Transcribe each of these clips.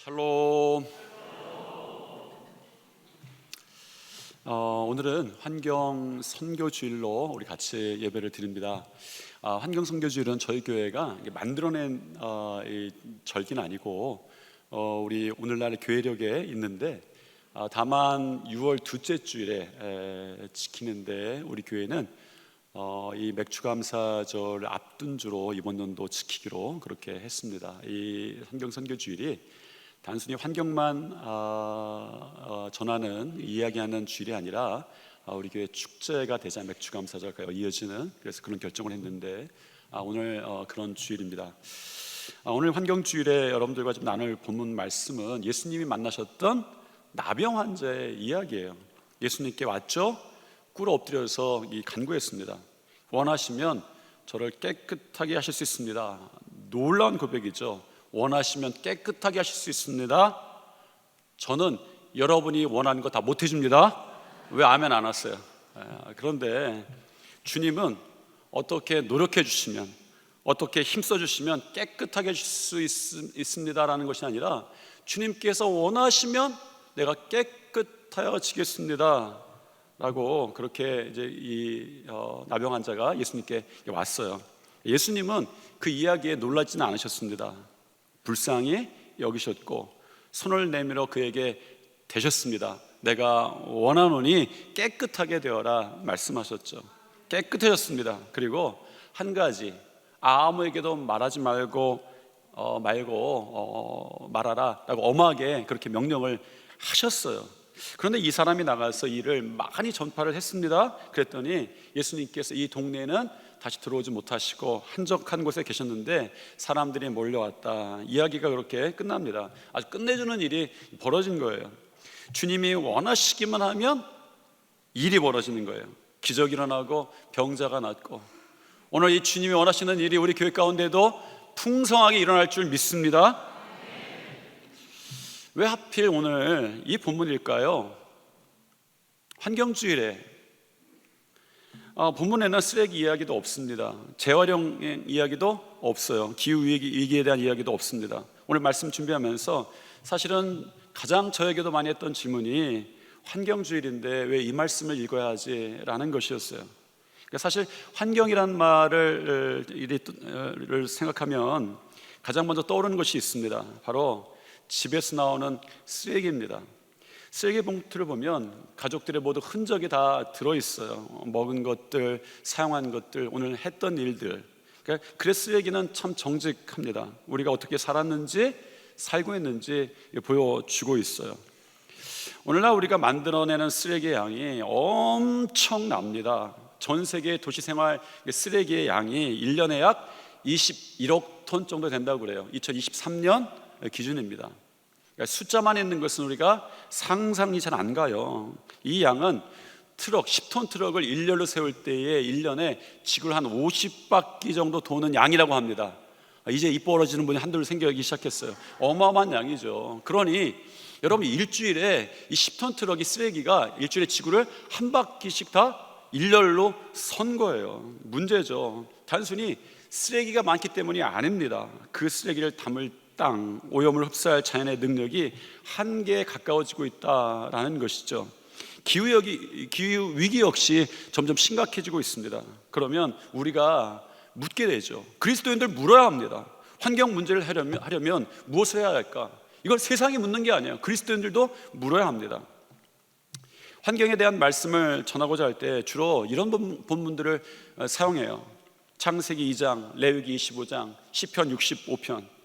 샬롬. 오늘은 환경 선교주일로 우리 같이 예배를 드립니다. 환경 선교주일은 저희 교회가 만들어낸 이 절기는 아니고 우리 오늘날 교회력에 있는데 다만 6월 둘째 주일에 지키는데 우리 교회는 이 맥주감사절 앞둔 주로 이번 연도 지키기로 그렇게 했습니다. 이 환경 선교주일이 단순히 환경만 전하는 이야기하는 주일이 아니라 우리 교회 축제가 되자 맥주감사절과 이어지는, 그래서 그런 결정을 했는데 오늘 그런 주일입니다. 오늘 환경주일에 여러분들과 좀 나눌 본문 말씀은 예수님이 만나셨던 나병 환자의 이야기예요. 예수님께 왔죠. 꿇어 엎드려서 간구했습니다. 원하시면 저를 깨끗하게 하실 수 있습니다. 놀라운 고백이죠. 원하시면 깨끗하게 하실 수 있습니다. 저는 여러분이 원하는 거 다 못 해줍니다. 왜 아멘 안 왔어요? 그런데 주님은 어떻게 노력해 주시면, 어떻게 힘써 주시면 깨끗하게 해줄 수 있습니다라는 것이 아니라 주님께서 원하시면 내가 깨끗하여지겠습니다 라고 그렇게 이제 이 나병 환자가 예수님께 왔어요. 예수님은 그 이야기에 놀라지는 않으셨습니다. 불쌍히 여기셨고 손을 내밀어 그에게 대셨습니다. 내가 원하노니 깨끗하게 되어라 말씀하셨죠. 깨끗해졌습니다. 그리고 한 가지, 아무에게도 말하지 말고 말하라 라고 엄하게 그렇게 명령을 하셨어요. 그런데 이 사람이 나가서 이를 많이 전파를 했습니다. 그랬더니 예수님께서 이 동네에는 다시 들어오지 못하시고 한적한 곳에 계셨는데 사람들이 몰려왔다. 이야기가 그렇게 끝납니다. 아주 끝내주는 일이 벌어진 거예요. 주님이 원하시기만 하면 일이 벌어지는 거예요. 기적이 일어나고 병자가 낫고, 오늘 이 주님이 원하시는 일이 우리 교회 가운데도 풍성하게 일어날 줄 믿습니다. 왜 하필 오늘 이 본문일까요? 환경주일에 본문에는 쓰레기 이야기도 없습니다. 재활용 이야기도 없어요. 기후위기에 대한 이야기도 없습니다. 오늘 말씀 준비하면서 사실은 가장 저에게도 많이 했던 질문이 환경주일인데 왜 이 말씀을 읽어야 하지? 라는 것이었어요. 그러니까 사실 환경이란 말을 생각하면 가장 먼저 떠오르는 것이 있습니다. 바로 집에서 나오는 쓰레기입니다. 쓰레기 봉투를 보면 가족들의 모두 흔적이 다 들어있어요. 먹은 것들, 사용한 것들, 오늘 했던 일들. 그래서 쓰레기는 참 정직합니다. 우리가 어떻게 살았는지, 살고 있는지 보여주고 있어요. 오늘날 우리가 만들어내는 쓰레기의 양이 엄청납니다. 전 세계 도시생활 쓰레기의 양이 1년에 약 21억 톤 정도 된다고 그래요. 2023년 기준입니다. 숫자만 있는 것은 우리가 상상이 잘 안 가요. 이 양은 트럭, 10톤 트럭을 일렬로 세울 때에 1년에 지구를 한 50바퀴 정도 도는 양이라고 합니다. 이제 입 벌어지는 분이 한둘 생기기 시작했어요. 어마어마한 양이죠. 그러니 여러분, 일주일에 이 10톤 트럭이 쓰레기가 일주일에 지구를 한 바퀴씩 다 일렬로 선 거예요. 문제죠. 단순히 쓰레기가 많기 때문이 아닙니다. 그 쓰레기를 담을 땅, 오염을 흡수할 자연의 능력이 한계에 가까워지고 있다라는 것이죠. 기후위기 역시 점점 심각해지고 있습니다. 그러면 우리가 묻게 되죠. 그리스도인들 물어야 합니다. 환경 문제를 하려면 무엇을 해야 할까? 이걸 세상이 묻는 게 아니에요. 그리스도인들도 물어야 합니다. 환경에 대한 말씀을 전하고자 할 때 주로 이런 본문들을 사용해요. 창세기 2장, 레위기 25장, 시편 65편.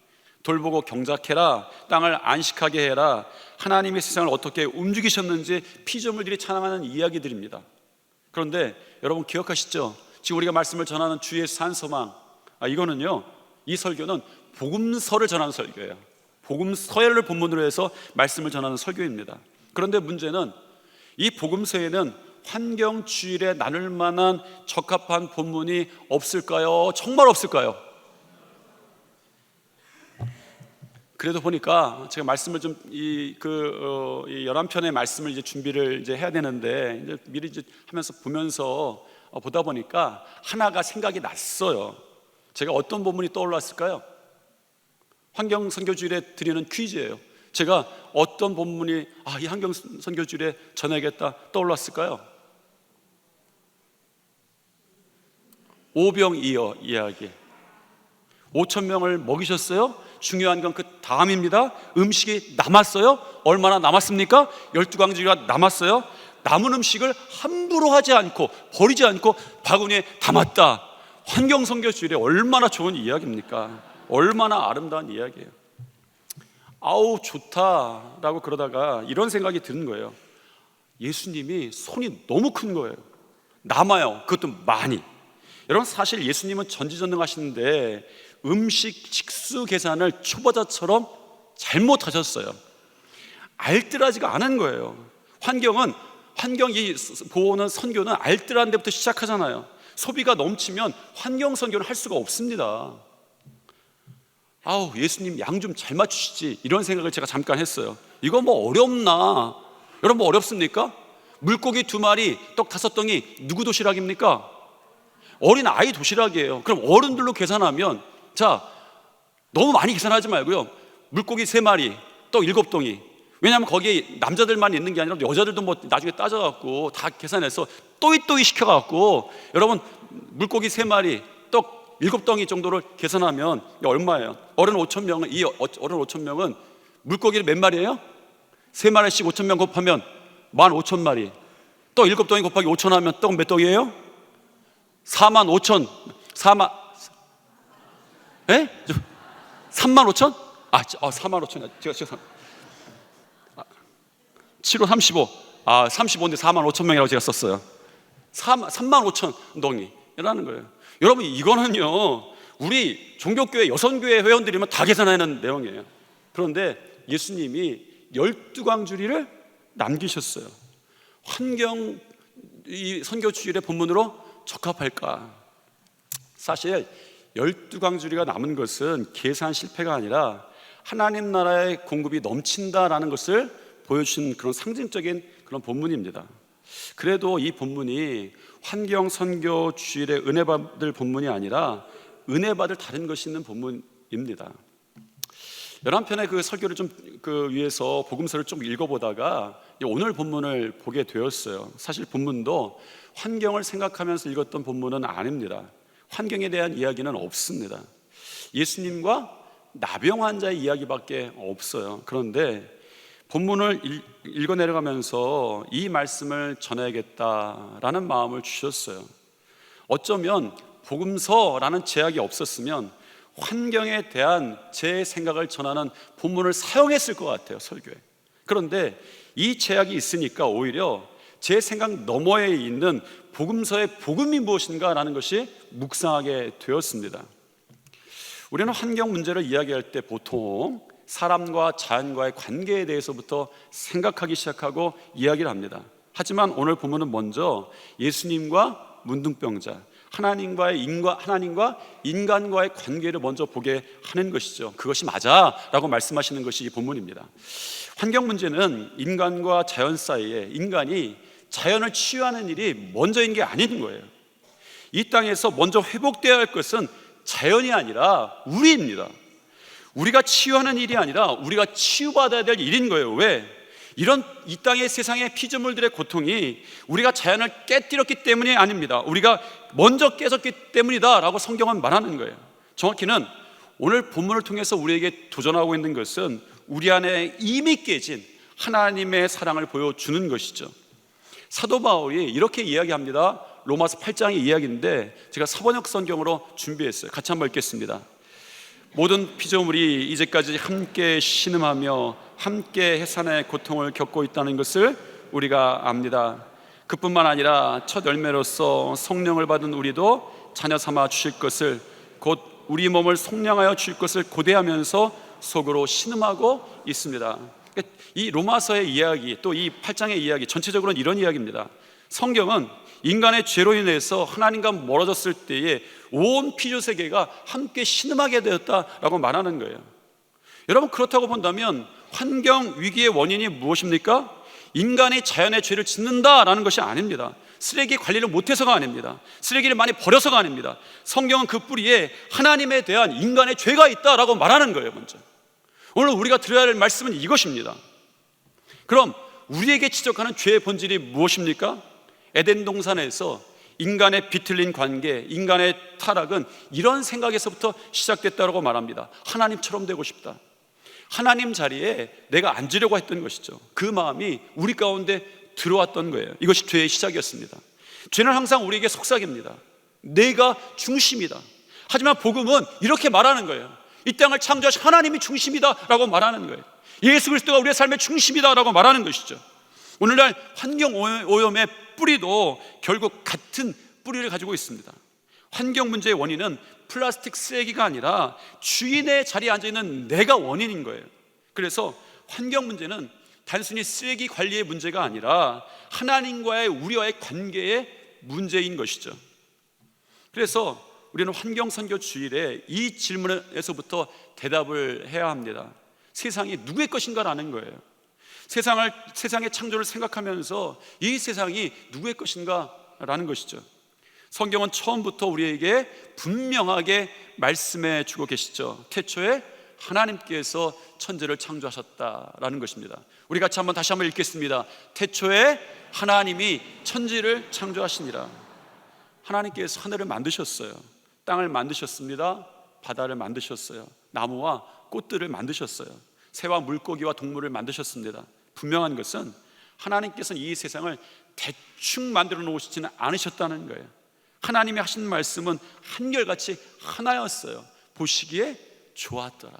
돌보고 경작해라, 땅을 안식하게 해라, 하나님의 세상을 어떻게 움직이셨는지 피조물들이 찬양하는 이야기들입니다. 그런데 여러분 기억하시죠? 지금 우리가 말씀을 전하는 주의 산소망, 이거는요, 이 설교는 복음서를 전하는 설교예요. 복음서를 본문으로 해서 말씀을 전하는 설교입니다. 그런데 문제는 이 복음서에는 환경주일에 나눌 만한 적합한 본문이 없을까요? 정말 없을까요? 그래도 보니까 제가 말씀을 좀 이 11편의 말씀을 이제 준비를 이제 해야 되는데 이제 미리 이제 하면서 보면서 보다 보니까 하나가 생각이 났어요. 제가 어떤 본문이 떠올랐을까요? 환경 선교주일에 드리는 퀴즈예요. 제가 어떤 본문이 이 환경 선교주일에 전해야겠다 떠올랐을까요? 오병이어 이야기. 5천 명을 먹이셨어요. 중요한 건 그 다음입니다. 음식이 남았어요. 얼마나 남았습니까? 12광주리가 남았어요. 남은 음식을 함부로 하지 않고 버리지 않고 바구니에 담았다. 환경 선교주일에 얼마나 좋은 이야기입니까? 얼마나 아름다운 이야기예요. 아우 좋다라고 그러다가 이런 생각이 드는 거예요. 예수님이 손이 너무 큰 거예요. 남아요. 그것도 많이. 여러분, 사실 예수님은 전지전능하시는데 음식 직수 계산을 초보자처럼 잘못하셨어요. 알뜰하지가 않은 거예요. 환경 이 보호는 선교는 알뜰한 데부터 시작하잖아요. 소비가 넘치면 환경 선교를 할 수가 없습니다. 예수님 양 좀 잘 맞추시지, 이런 생각을 제가 잠깐 했어요. 이거 뭐 어렵나? 여러분, 뭐 어렵습니까? 물고기 2마리, 떡 5덩이, 누구 도시락입니까? 어린 아이 도시락이에요. 그럼 어른들로 계산하면, 자, 너무 많이 계산하지 말고요, 물고기 3마리, 떡 7덩이. 왜냐하면 거기에 남자들만 있는 게 아니라 여자들도 뭐 나중에 따져갖고 다 계산해서 또이또이 시켜갖고, 여러분 물고기 3마리, 떡 7덩이 정도를 계산하면 얼마예요? 어른 5,000명은 물고기를 몇 마리예요? 3마리씩 5,000명 곱하면 15,000마리. 떡 7덩이 곱하기 5,000 하면 떡은 몇 떡이에요? 45,000. 35,000? 45,000. 제가 7호 35. 35인데 45,000명이라고 제가 썼어요. 35,000덩이라는 거예요. 여러분, 이거는요, 우리 종교교회 여성교회 회원들이면 다 계산하는 내용이에요. 그런데 예수님이 12광주리를 남기셨어요. 환경 이 선교주일의 본문으로 적합할까? 사실 12광주리가 남은 것은 계산 실패가 아니라 하나님 나라의 공급이 넘친다라는 것을 보여주신 그런 상징적인 그런 본문입니다. 그래도 이 본문이 환경 선교 주일의 은혜 받을 본문이 아니라 은혜 받을 다른 것이 있는 본문입니다. 11편의 그 설교를 좀 위해서 복음서를 좀 읽어보다가 오늘 본문을 보게 되었어요. 사실 본문도 환경을 생각하면서 읽었던 본문은 아닙니다. 환경에 대한 이야기는 없습니다. 예수님과 나병 환자의 이야기밖에 없어요. 그런데 본문을 읽어 내려가면서 이 말씀을 전해야겠다라는 마음을 주셨어요. 어쩌면 복음서라는 제약이 없었으면 환경에 대한 제 생각을 전하는 본문을 사용했을 것 같아요, 설교에. 그런데 이 제약이 있으니까 오히려 제 생각 너머에 있는 복음서의 복음이 무엇인가라는 것이 묵상하게 되었습니다. 우리는 환경 문제를 이야기할 때 보통 사람과 자연과의 관계에 대해서부터 생각하기 시작하고 이야기를 합니다. 하지만 오늘 본문은 먼저 예수님과 문둥병자, 하나님과 인간과의 관계를 먼저 보게 하는 것이죠. 그것이 맞아라고 말씀하시는 것이 이 본문입니다. 환경 문제는 인간과 자연 사이에 인간이 자연을 치유하는 일이 먼저인 게 아닌 거예요. 이 땅에서 먼저 회복되어야 할 것은 자연이 아니라 우리입니다. 우리가 치유하는 일이 아니라 우리가 치유받아야 될 일인 거예요. 왜? 이 땅의 세상의 피조물들의 고통이 우리가 자연을 깨뜨렸기 때문이 아닙니다. 우리가 먼저 깨졌기 때문이다 라고 성경은 말하는 거예요. 정확히는 오늘 본문을 통해서 우리에게 도전하고 있는 것은 우리 안에 이미 깨진 하나님의 사랑을 보여주는 것이죠. 사도 바울이 이렇게 이야기합니다. 로마서 8장의 이야기인데 제가 서번역 성경으로 준비했어요. 같이 한번 읽겠습니다. 모든 피조물이 이제까지 함께 신음하며 함께 해산의 고통을 겪고 있다는 것을 우리가 압니다. 그뿐만 아니라 첫 열매로서 성령을 받은 우리도 자녀 삼아 주실 것을, 곧 우리 몸을 속량하여 주실 것을 고대하면서 속으로 신음하고 있습니다. 이 로마서의 이야기, 또 이 8장의 이야기 전체적으로는 이런 이야기입니다. 성경은 인간의 죄로 인해서 하나님과 멀어졌을 때에 온 피조세계가 함께 신음하게 되었다라고 말하는 거예요. 여러분, 그렇다고 본다면 환경 위기의 원인이 무엇입니까? 인간이 자연의 죄를 짓는다라는 것이 아닙니다. 쓰레기 관리를 못해서가 아닙니다. 쓰레기를 많이 버려서가 아닙니다. 성경은 그 뿌리에 하나님에 대한 인간의 죄가 있다라고 말하는 거예요. 먼저 오늘 우리가 들어야 할 말씀은 이것입니다. 그럼 우리에게 지적하는 죄의 본질이 무엇입니까? 에덴 동산에서 인간의 비틀린 관계, 인간의 타락은 이런 생각에서부터 시작됐다고 말합니다. 하나님처럼 되고 싶다. 하나님 자리에 내가 앉으려고 했던 것이죠. 그 마음이 우리 가운데 들어왔던 거예요. 이것이 죄의 시작이었습니다. 죄는 항상 우리에게 속삭입니다. 내가 중심이다. 하지만 복음은 이렇게 말하는 거예요. 이 땅을 창조하신 하나님이 중심이다 라고 말하는 거예요. 예수 그리스도가 우리의 삶의 중심이다 라고 말하는 것이죠. 오늘날 환경 오염의 뿌리도 결국 같은 뿌리를 가지고 있습니다. 환경 문제의 원인은 플라스틱 쓰레기가 아니라 주인의 자리에 앉아있는 내가 원인인 거예요. 그래서 환경 문제는 단순히 쓰레기 관리의 문제가 아니라 하나님과의 우리와의 관계의 문제인 것이죠. 그래서 우리는 환경선교 주일에 이 질문에서부터 대답을 해야 합니다. 세상이 누구의 것인가라는 거예요. 세상의 창조를 생각하면서 이 세상이 누구의 것인가라는 것이죠. 성경은 처음부터 우리에게 분명하게 말씀해 주고 계시죠. 태초에 하나님께서 천지를 창조하셨다라는 것입니다. 우리 같이 다시 한번 읽겠습니다. 태초에 하나님이 천지를 창조하시니라. 하나님께서 하늘을 만드셨어요. 땅을 만드셨습니다. 바다를 만드셨어요. 나무와 꽃들을 만드셨어요. 새와 물고기와 동물을 만드셨습니다. 분명한 것은 하나님께서는 이 세상을 대충 만들어 놓으시지는 않으셨다는 거예요. 하나님이 하신 말씀은 한결같이 하나였어요. 보시기에 좋았더라.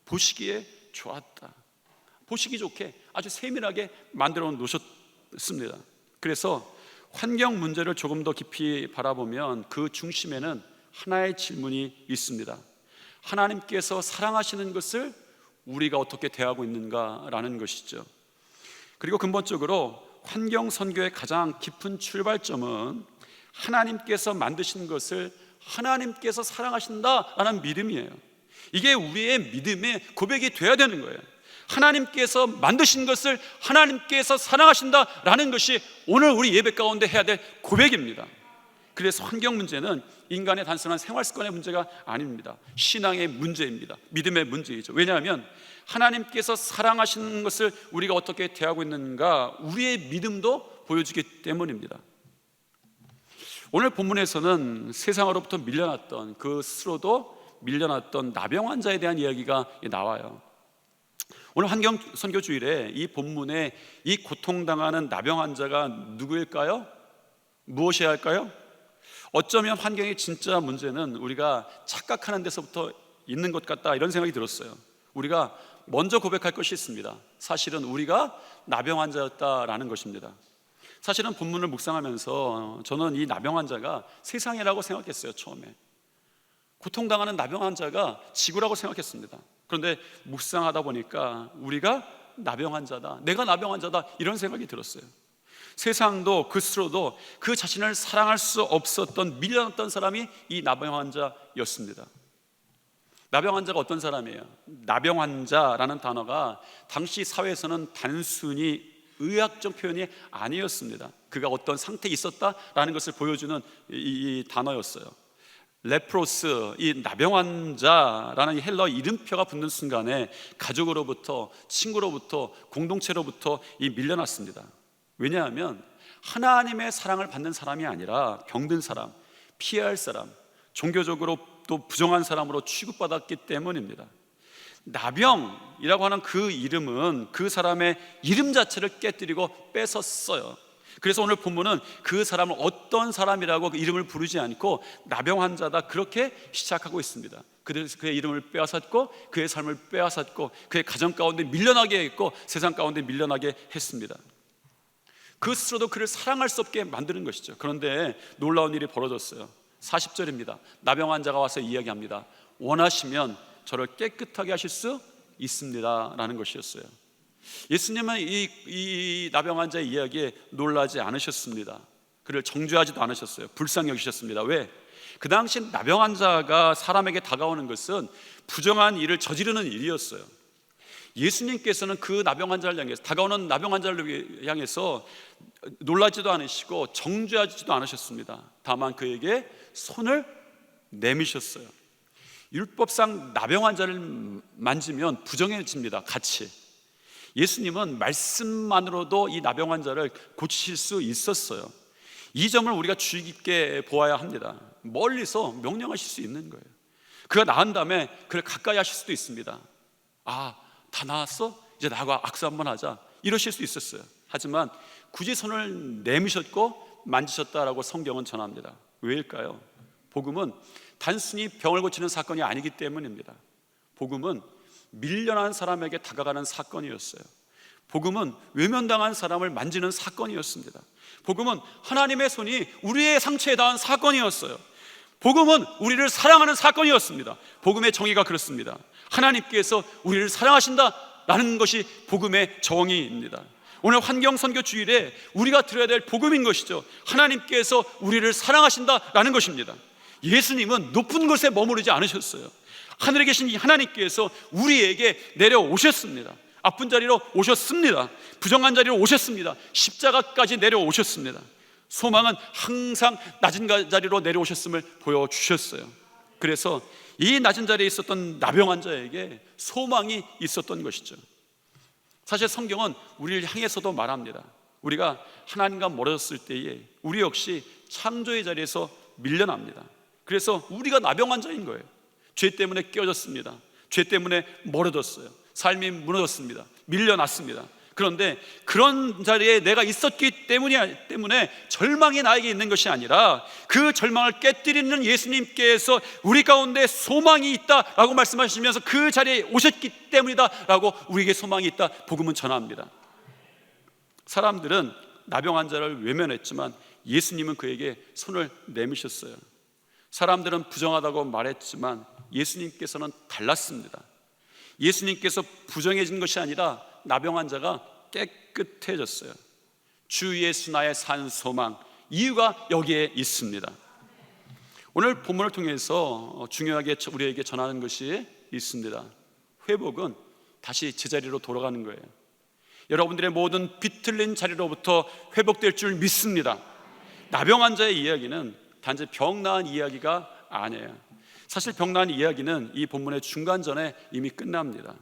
보시기에 좋았다. 보시기 좋게 아주 세밀하게 만들어 놓으셨습니다. 그래서 환경 문제를 조금 더 깊이 바라보면 그 중심에는 하나의 질문이 있습니다. 하나님께서 사랑하시는 것을 우리가 어떻게 대하고 있는가라는 것이죠. 그리고 근본적으로 환경 선교의 가장 깊은 출발점은 하나님께서 만드신 것을 하나님께서 사랑하신다라는 믿음이에요. 이게 우리의 믿음의 고백이 돼야 되는 거예요. 하나님께서 만드신 것을 하나님께서 사랑하신다라는 것이 오늘 우리 예배 가운데 해야 될 고백입니다. 그래서 환경 문제는 인간의 단순한 생활 습관의 문제가 아닙니다. 신앙의 문제입니다. 믿음의 문제이죠. 왜냐하면 하나님께서 사랑하시는 것을 우리가 어떻게 대하고 있는가, 우리의 믿음도 보여주기 때문입니다. 오늘 본문에서는 세상으로부터 밀려났던, 그 스스로도 밀려났던 나병 환자에 대한 이야기가 나와요. 오늘 환경 선교 주일에 이 본문에 이 고통당하는 나병 환자가 누구일까요? 무엇이어야 할까요? 어쩌면 환경의 진짜 문제는 우리가 착각하는 데서부터 있는 것 같다, 이런 생각이 들었어요. 우리가 먼저 고백할 것이 있습니다. 사실은 우리가 나병 환자였다라는 것입니다. 사실은 본문을 묵상하면서 저는 이 나병 환자가 세상이라고 생각했어요. 처음에 고통당하는 나병 환자가 지구라고 생각했습니다. 그런데 묵상하다 보니까 우리가 나병 환자다, 내가 나병 환자다, 이런 생각이 들었어요. 세상도 그 스스로도 그 자신을 사랑할 수 없었던, 밀려났던 사람이 이 나병 환자였습니다. 나병 환자가 어떤 사람이에요? 나병 환자라는 단어가 당시 사회에서는 단순히 의학적 표현이 아니었습니다. 그가 어떤 상태에 있었다라는 것을 보여주는 이 단어였어요. 레프로스, 이 나병 환자라는 헬러 이름표가 붙는 순간에 가족으로부터, 친구로부터, 공동체로부터 이 밀려났습니다. 왜냐하면 하나님의 사랑을 받는 사람이 아니라 병든 사람, 피해야 할 사람, 종교적으로 또 부정한 사람으로 취급받았기 때문입니다. 나병이라고 하는 그 이름은 그 사람의 이름 자체를 깨뜨리고 뺏었어요. 그래서 오늘 본문은 그 사람을 어떤 사람이라고 그 이름을 부르지 않고 나병 환자다, 그렇게 시작하고 있습니다. 그래서 그의 이름을 빼앗았고 그의 삶을 빼앗았고 그의 가정 가운데 밀려나게 했고 세상 가운데 밀려나게 했습니다. 그 스스로도 그를 사랑할 수 없게 만드는 것이죠. 그런데 놀라운 일이 벌어졌어요. 40절입니다. 나병 환자가 와서 이야기합니다. 원하시면 저를 깨끗하게 하실 수 있습니다 라는 것이었어요. 예수님은 이 나병 환자의 이야기에 놀라지 않으셨습니다. 그를 정죄하지도 않으셨어요. 불쌍히 여기셨습니다. 왜? 그 당시 나병 환자가 사람에게 다가오는 것은 부정한 일을 저지르는 일이었어요. 예수님께서는 그 나병 환자를 향해서, 다가오는 나병 환자를 향해서 놀라지도 않으시고 정죄하지도 않으셨습니다. 다만 그에게 손을 내미셨어요. 율법상 나병 환자를 만지면 부정해집니다. 같이. 예수님은 말씀만으로도 이 나병 환자를 고치실 수 있었어요. 이 점을 우리가 주의 깊게 보아야 합니다. 멀리서 명령하실 수 있는 거예요. 그가 나은 다음에 그를 가까이 하실 수도 있습니다. 아, 다 나았어? 이제 나하고 악수 한번 하자, 이러실 수 있었어요. 하지만 굳이 손을 내미셨고 만지셨다라고 성경은 전합니다. 왜일까요? 복음은 단순히 병을 고치는 사건이 아니기 때문입니다. 복음은 밀려난 사람에게 다가가는 사건이었어요. 복음은 외면당한 사람을 만지는 사건이었습니다. 복음은 하나님의 손이 우리의 상처에 닿은 사건이었어요. 복음은 우리를 사랑하는 사건이었습니다. 복음의 정의가 그렇습니다. 하나님께서 우리를 사랑하신다라는 것이 복음의 정의입니다. 오늘 환경선교 주일에 우리가 들어야 될 복음인 것이죠. 하나님께서 우리를 사랑하신다라는 것입니다. 예수님은 높은 곳에 머무르지 않으셨어요. 하늘에 계신 이 하나님께서 우리에게 내려오셨습니다. 아픈 자리로 오셨습니다. 부정한 자리로 오셨습니다. 십자가까지 내려오셨습니다. 소망은 항상 낮은 자리로 내려오셨음을 보여주셨어요. 그래서 이 낮은 자리에 있었던 나병 환자에게 소망이 있었던 것이죠. 사실 성경은 우리를 향해서도 말합니다. 우리가 하나님과 멀어졌을 때에 우리 역시 창조의 자리에서 밀려납니다. 그래서 우리가 나병 환자인 거예요. 죄 때문에 깨어졌습니다. 죄 때문에 멀어졌어요. 삶이 무너졌습니다. 밀려났습니다. 그런데 그런 자리에 내가 있었기 때문에 절망이 나에게 있는 것이 아니라 그 절망을 깨뜨리는 예수님께서 우리 가운데 소망이 있다라고 말씀하시면서 그 자리에 오셨기 때문이다라고 우리에게 소망이 있다, 복음은 전합니다. 사람들은 나병 환자를 외면했지만 예수님은 그에게 손을 내미셨어요. 사람들은 부정하다고 말했지만 예수님께서는 달랐습니다. 예수님께서 부정해진 것이 아니라 나병 환자가 깨끗해졌어요. 주 예수 나의 산 소망, 이유가 여기에 있습니다. 오늘 본문을 통해서 중요하게 우리에게 전하는 것이 있습니다. 회복은 다시 제자리로 돌아가는 거예요. 여러분들의 모든 비틀린 자리로부터 회복될 줄 믿습니다. 나병 환자의 이야기는 단지 병 나은 이야기가 아니에요. 사실 병 나은 이야기는 이 본문의 중간전에 이미 끝납니다.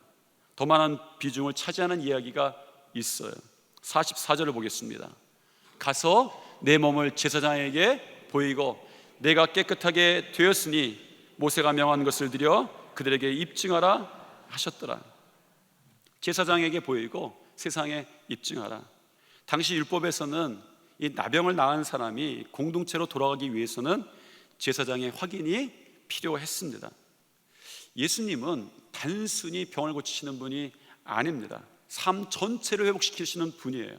더 많은 비중을 차지하는 이야기가 있어요. 44절을 보겠습니다. 가서 내 몸을 제사장에게 보이고 내가 깨끗하게 되었으니 모세가 명한 것을 드려 그들에게 입증하라 하셨더라. 제사장에게 보이고 세상에 입증하라. 당시 율법에서는 이 나병을 낳은 사람이 공동체로 돌아가기 위해서는 제사장의 확인이 필요했습니다. 예수님은 단순히 병을 고치시는 분이 아닙니다. 삶 전체를 회복시키시는 분이에요.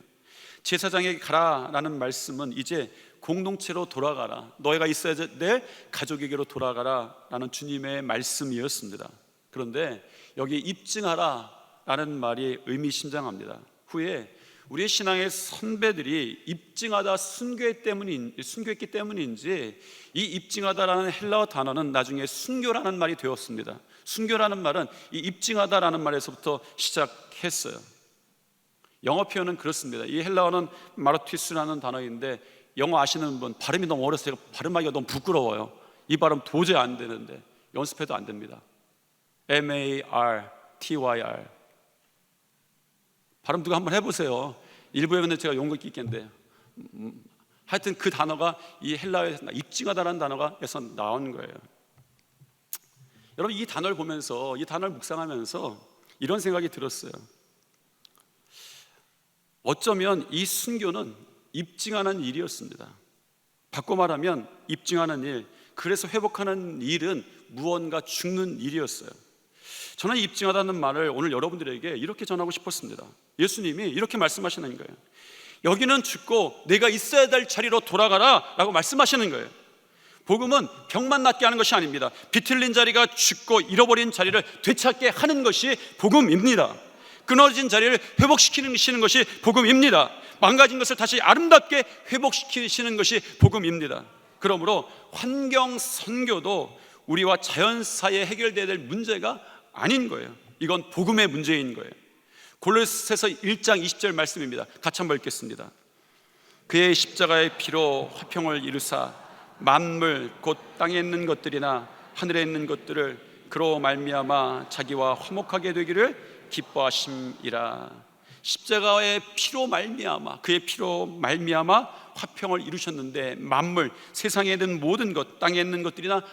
제사장에게 가라라는 말씀은 이제 공동체로 돌아가라, 너희가 있어야 될 가족에게로 돌아가라 라는 주님의 말씀이었습니다. 그런데 여기 입증하라 라는 말이 의미심장합니다. 후에 우리의 신앙의 선배들이 입증하다 순교했기 때문인지 이 입증하다라는 헬라어 단어는 나중에 순교라는 말이 되었습니다. 순교라는 말은 이 입증하다라는 말에서부터 시작했어요. 영어 표현은 그렇습니다. 이 헬라어는 마르티스라는 단어인데 영어 아시는 분, 발음이 너무 어려서 제가 발음하기가 너무 부끄러워요. 이 발음 도저히 안 되는데 연습해도 안 됩니다. M-A-R-T-Y-R. 발음 누가 한번 해보세요. 일부에 근데 제가 용기 있겠는데 하여튼 그 단어가 이 헬라어에서 입증하다라는 단어가에서 나온 거예요. 여러분, 이 단어를 보면서, 이 단어를 묵상하면서 이런 생각이 들었어요. 어쩌면 이 순교는 입증하는 일이었습니다. 바꿔 말하면 입증하는 일, 그래서 회복하는 일은 무언가 죽는 일이었어요. 저는 입증하다는 말을 오늘 여러분들에게 이렇게 전하고 싶었습니다. 예수님이 이렇게 말씀하시는 거예요. 여기는 죽고 내가 있어야 될 자리로 돌아가라 라고 말씀하시는 거예요. 복음은 병만 낫게 하는 것이 아닙니다. 비틀린 자리가 죽고 잃어버린 자리를 되찾게 하는 것이 복음입니다. 끊어진 자리를 회복시키시는 것이 복음입니다. 망가진 것을 다시 아름답게 회복시키시는 것이 복음입니다. 그러므로 환경 선교도 우리와 자연 사이에 해결돼야 될 문제가 아닌 거예요. 이건 복음의 문제인 거예요. 골로새서 1장 20절 말씀입니다. 같이 한번 읽겠습니다. 그의 십자가의 피로 화평을 이루사 만물 곧 땅에 있는 것들이나 하늘에 있는 것들을 그로 말미암아 자기와 화목하게 되기를 기뻐하심이라. 십자가의 피로 말미암아, 그의 피로 말미암아 화평을 이루셨는데, 만물, 세상에 있는 모든 것, 땅에 있는 것들이나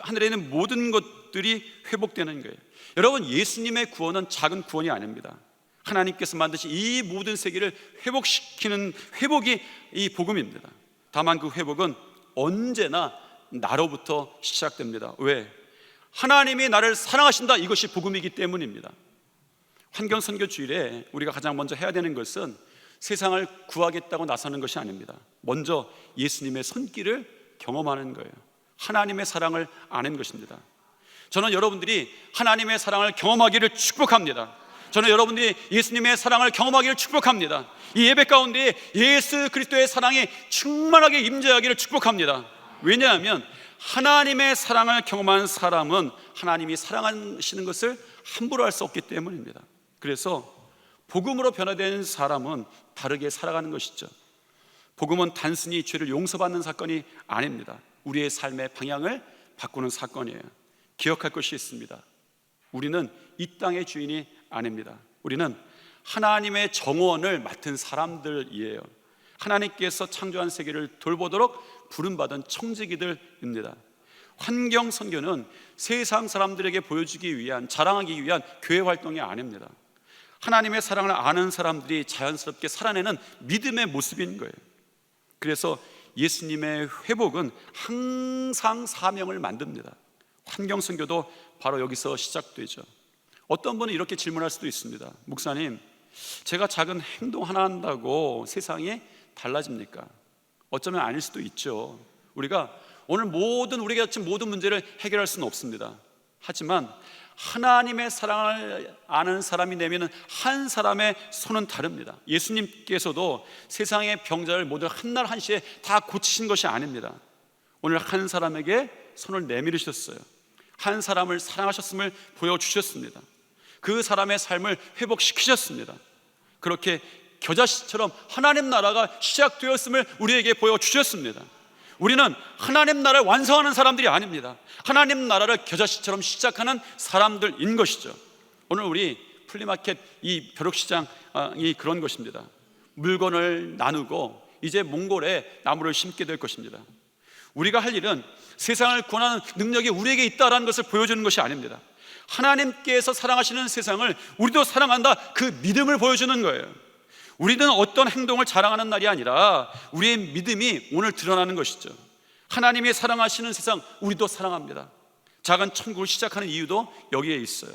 하늘에 있는 모든 것들이 회복되는 거예요. 여러분, 예수님의 구원은 작은 구원이 아닙니다. 하나님께서 만드신 이 모든 세계를 회복시키는 회복이 이 복음입니다. 다만 그 회복은 언제나 나로부터 시작됩니다. 왜? 하나님이 나를 사랑하신다, 이것이 복음이기 때문입니다. 환경선교주일에 우리가 가장 먼저 해야 되는 것은 세상을 구하겠다고 나서는 것이 아닙니다. 먼저 예수님의 손길을 경험하는 거예요. 하나님의 사랑을 아는 것입니다. 저는 여러분들이 하나님의 사랑을 경험하기를 축복합니다. 저는 여러분들이 예수님의 사랑을 경험하기를 축복합니다. 이 예배 가운데 예수 그리스도의 사랑이 충만하게 임재하기를 축복합니다. 왜냐하면 하나님의 사랑을 경험한 사람은 하나님이 사랑하시는 것을 함부로 할 수 없기 때문입니다. 그래서 복음으로 변화된 사람은 다르게 살아가는 것이죠. 복음은 단순히 죄를 용서받는 사건이 아닙니다. 우리의 삶의 방향을 바꾸는 사건이에요. 기억할 것이 있습니다. 우리는 이 땅의 주인이 아닙니다. 우리는 하나님의 정원을 맡은 사람들이에요. 하나님께서 창조한 세계를 돌보도록 부름받은 청지기들입니다. 환경선교는 세상 사람들에게 보여주기 위한, 자랑하기 위한 교회 활동이 아닙니다. 하나님의 사랑을 아는 사람들이 자연스럽게 살아내는 믿음의 모습인 거예요. 그래서 예수님의 회복은 항상 사명을 만듭니다. 환경선교도 바로 여기서 시작되죠. 어떤 분은 이렇게 질문할 수도 있습니다. 목사님, 제가 작은 행동 하나 한다고 세상이 달라집니까? 어쩌면 아닐 수도 있죠. 우리가 오늘 우리가 지금 모든 문제를 해결할 수는 없습니다. 하지만 하나님의 사랑을 아는 사람이 내면은 한 사람의 손은 다릅니다. 예수님께서도 세상의 병자를 모두 한날 한시에 다 고치신 것이 아닙니다. 오늘 한 사람에게 손을 내밀으셨어요. 한 사람을 사랑하셨음을 보여주셨습니다. 그 사람의 삶을 회복시키셨습니다. 그렇게 겨자씨처럼 하나님 나라가 시작되었음을 우리에게 보여주셨습니다. 우리는 하나님 나라를 완성하는 사람들이 아닙니다. 하나님 나라를 겨자씨처럼 시작하는 사람들인 것이죠. 오늘 우리 플리마켓, 이 벼룩시장이 그런 것입니다. 물건을 나누고 이제 몽골에 나무를 심게 될 것입니다. 우리가 할 일은 세상을 구원하는 능력이 우리에게 있다는 것을 보여주는 것이 아닙니다. 하나님께서 사랑하시는 세상을 우리도 사랑한다, 그 믿음을 보여주는 거예요. 우리는 어떤 행동을 자랑하는 날이 아니라 우리의 믿음이 오늘 드러나는 것이죠. 하나님이 사랑하시는 세상, 우리도 사랑합니다. 작은 천국을 시작하는 이유도 여기에 있어요.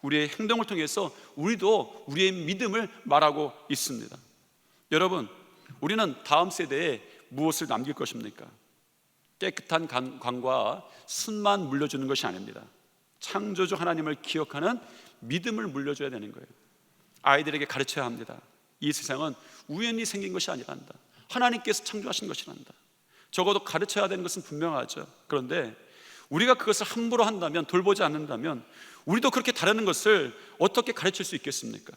우리의 행동을 통해서 우리도 우리의 믿음을 말하고 있습니다. 여러분, 우리는 다음 세대에 무엇을 남길 것입니까? 깨끗한 강과 순만 물려주는 것이 아닙니다. 창조주 하나님을 기억하는 믿음을 물려줘야 되는 거예요. 아이들에게 가르쳐야 합니다. 이 세상은 우연히 생긴 것이 아니란다. 하나님께서 창조하신 것이란다. 적어도 가르쳐야 되는 것은 분명하죠. 그런데 우리가 그것을 함부로 한다면, 돌보지 않는다면 우리도 그렇게 다르는 것을 어떻게 가르칠 수 있겠습니까?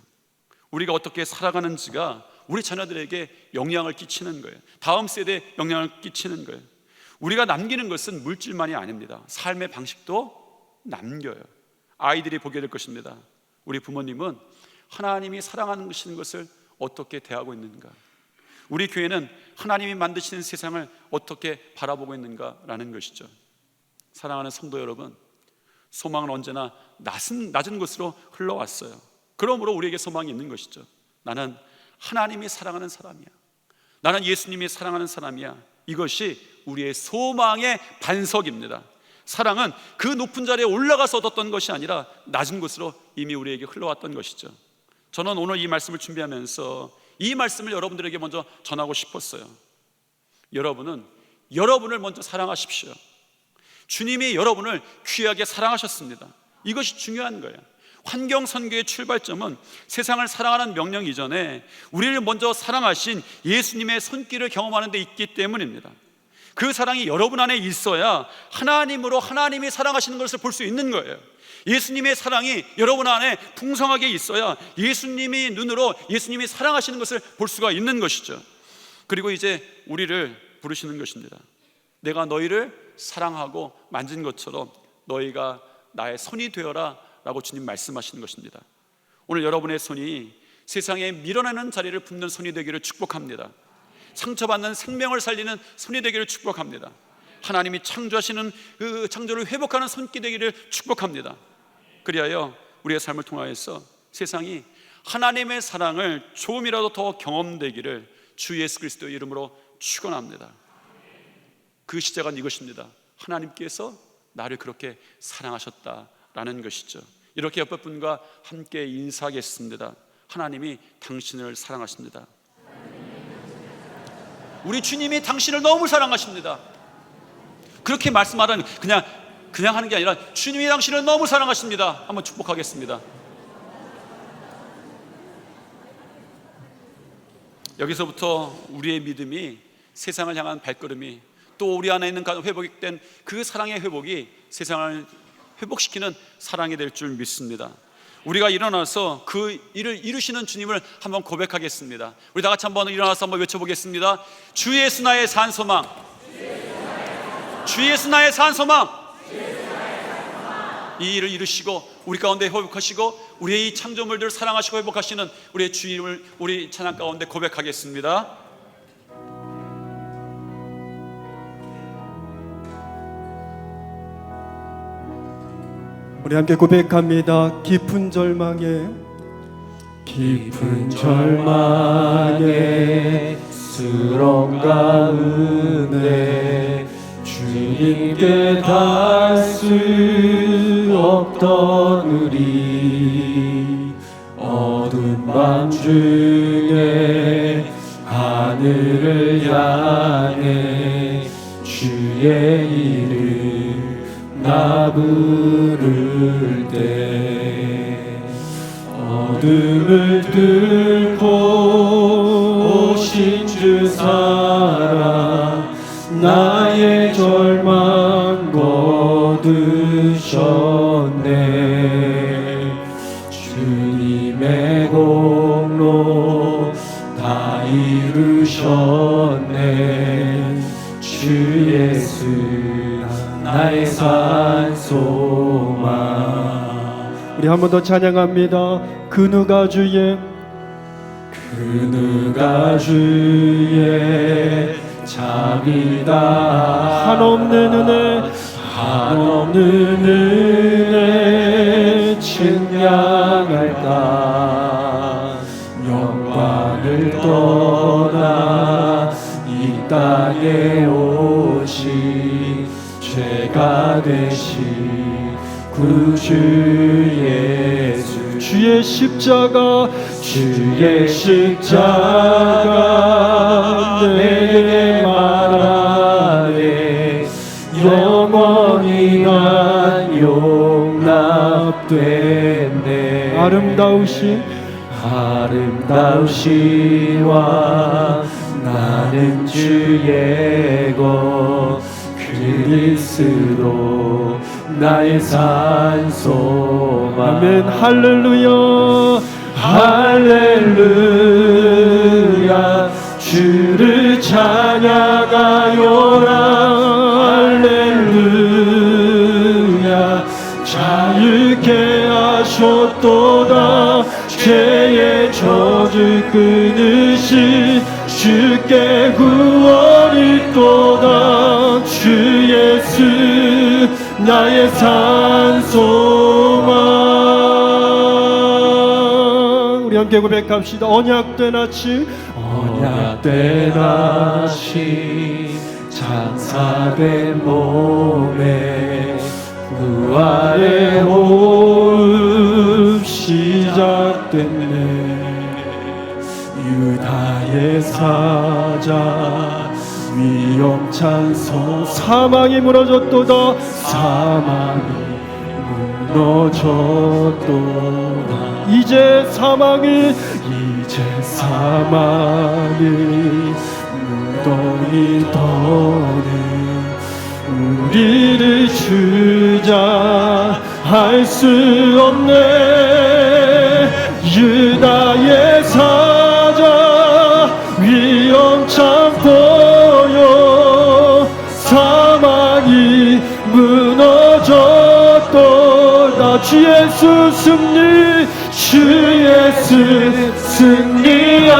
우리가 어떻게 살아가는지가 우리 자녀들에게 영향을 끼치는 거예요. 다음 세대에 영향을 끼치는 거예요. 우리가 남기는 것은 물질만이 아닙니다. 삶의 방식도 남겨요. 아이들이 보게 될 것입니다. 우리 부모님은 하나님이 사랑하는 것을 어떻게 대하고 있는가? 우리 교회는 하나님이 만드시는 세상을 어떻게 바라보고 있는가라는 것이죠. 사랑하는 성도 여러분, 소망은 언제나 낮은 곳으로 흘러왔어요. 그러므로 우리에게 소망이 있는 것이죠. 나는 하나님이 사랑하는 사람이야. 나는 예수님이 사랑하는 사람이야. 이것이 우리의 소망의 반석입니다. 사랑은 그 높은 자리에 올라가서 얻었던 것이 아니라 낮은 곳으로 이미 우리에게 흘러왔던 것이죠. 저는 오늘 이 말씀을 준비하면서 이 말씀을 여러분들에게 먼저 전하고 싶었어요. 여러분은 여러분을 먼저 사랑하십시오. 주님이 여러분을 귀하게 사랑하셨습니다. 이것이 중요한 거예요. 환경선교의 출발점은 세상을 사랑하는 명령 이전에 우리를 먼저 사랑하신 예수님의 손길을 경험하는 데 있기 때문입니다. 그 사랑이 여러분 안에 있어야 하나님으로 하나님이 사랑하시는 것을 볼 수 있는 거예요. 예수님의 사랑이 여러분 안에 풍성하게 있어야 예수님이 눈으로 예수님이 사랑하시는 것을 볼 수가 있는 것이죠. 그리고 이제 우리를 부르시는 것입니다. 내가 너희를 사랑하고 만진 것처럼 너희가 나의 손이 되어라 라고 주님 말씀하시는 것입니다. 오늘 여러분의 손이 세상에 밀어내는 자리를 붓는 손이 되기를 축복합니다. 상처받는 생명을 살리는 손이 되기를 축복합니다. 하나님이 창조하시는 그 창조를 회복하는 손길 되기를 축복합니다. 그리하여 우리의 삶을 통하여서 세상이 하나님의 사랑을 조금이라도 더 경험되기를 주 예수 그리스도의 이름으로 축원합니다. 그 시작은 이것입니다. 하나님께서 나를 그렇게 사랑하셨다라는 것이죠. 이렇게 옆에 분과 함께 인사하겠습니다. 하나님이 당신을 사랑하십니다. 우리 주님이 당신을 너무 사랑하십니다. 그렇게 말씀하라는 그냥 하는 게 아니라 주님이 당신을 너무 사랑하십니다. 한번 축복하겠습니다. 여기서부터 우리의 믿음이 세상을 향한 발걸음이 또 우리 안에 있는 회복된 그 사랑의 회복이 세상을 회복시키는 사랑이 될 줄 믿습니다. 우리가 일어나서 그 일을 이루시는 주님을 한번 고백하겠습니다. 우리 다 같이 한번 일어나서 한번 외쳐보겠습니다. 주 예수 나의 산 소망, 주 예수 나의 산 소망. 이 일을 이루시고 우리 가운데 회복하시고 우리의 이 창조물들을 사랑하시고 회복하시는 우리의 주님을 우리 찬양 가운데 고백하겠습니다. 우리 함께 고백합니다. 깊은 절망에 스런 가운데 주님께 닿을 수 없던 우리 어두운 밤 중에 하늘을 향해 주의 이름 나 부를 때 어둠을 뚫고 오신 주 사랑 나의 절망 거두셨네. 주님의 공로 다 이루셨네. 주 예수 나의 산 소망. 우리 한 번 더 찬양합니다. 그 누가 주의 잠이다. 한없는 은혜 측량할까. 영광을 떠나 이 땅에 오신 죄가 되신 구주 예수. 주의 십자가 내게 말하네. 영원히 난 용납됐네. 아름다우시와 나는 주의 것 그리스도 나의 산 소망. 아멘. 할렐루야 할렐루야. 주를 찬양하여라. 할렐루야. 자유케 하셨도다. 죄의 저주 끊으신 주께 구원이 있도다. 주 예수 나의 산 소망. 우리 함께 고백합시다. 언약된 아침 장사된 몸에 부활의 호흡 시작됐네. 유다의 사자 위엄찬 사망이 무너졌도다. 사망이 무너졌도다. 이제 사망이 무더기 떠는 우리를 주장할 수 없네. 유다의 사자 위엄찬 보여. 사망이 무너졌도다. 주 예수 승리, 주 예수 승리하셨네.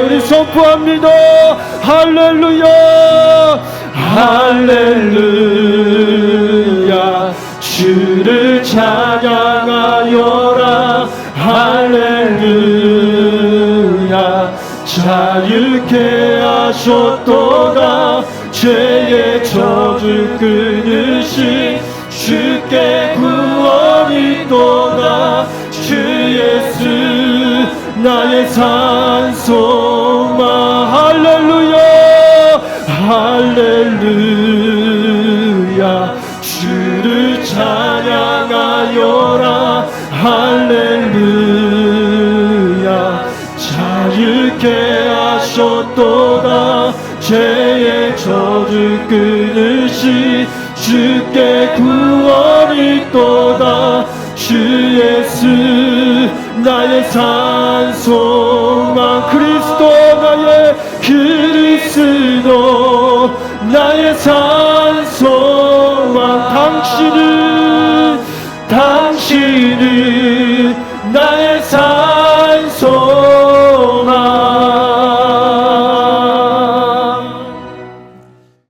우리 선포합니다. 할렐루야, 할렐루야. 주를 찬양하여라. 할렐루야. 자유케 하셨도다. 죄의 저주 끊으신 주께 구원이 있도다. 주 예수 나의 산소망. 할렐루야, 할렐루야. 주를 찬양하여라. 할렐루야. 자유케 하셨도다. 죄의 저주 끊으시 주께 구원이 있도다. 주 예수 나의 산소망. 그리스도 나의 그리스도 나의 산소망. 당신은